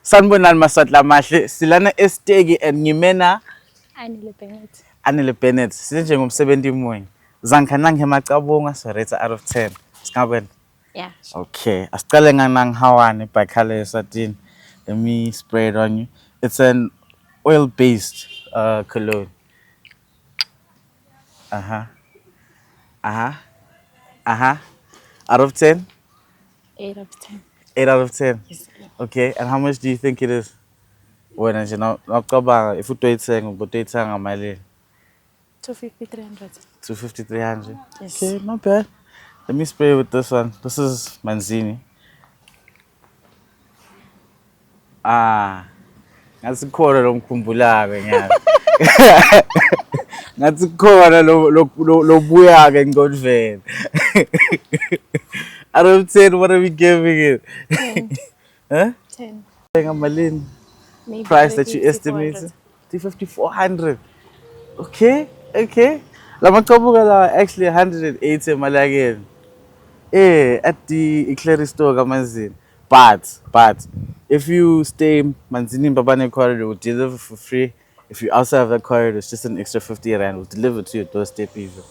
Sanibonani masatla mahle silana estegi and ngimena Anile Bennett. Anile Bennett sinjengomsebenzi munye zankanang hemacabonga so rate out of 10 singabena. Yeah, sure. Okay, asicale nganang hawani by color satin. Let me spray it on you. It's an oil based cologne. Uh-huh. Uh-huh. Uh-huh. Out of 10? 8 out of 10. 8 out of 10. Yes. Okay, and how much do you think it is? Wena nje nawucabanga if utoyithenga ubutoyithenga malini? 250, 300. 250, 300. Yes. Okay, not bad. Let me spray with this one. This is Manzini. Ngathi khona lo mkhumbulayo nyalo. Ngathi khona lo buya ke ngondveni. Out of 10, what are we giving it? 10. Huh? 10. Malini? Maybe Price that you 350, estimated? 400. 350, 400. Okay, okay. Lama kabuga la actually 180 malagin. At the Eclair store Manzini. But if you stay Manzini Babane corridor, we'll deliver for free. If you outside of that corridor, it's just an extra 50 rand. We'll deliver to your doorstep even.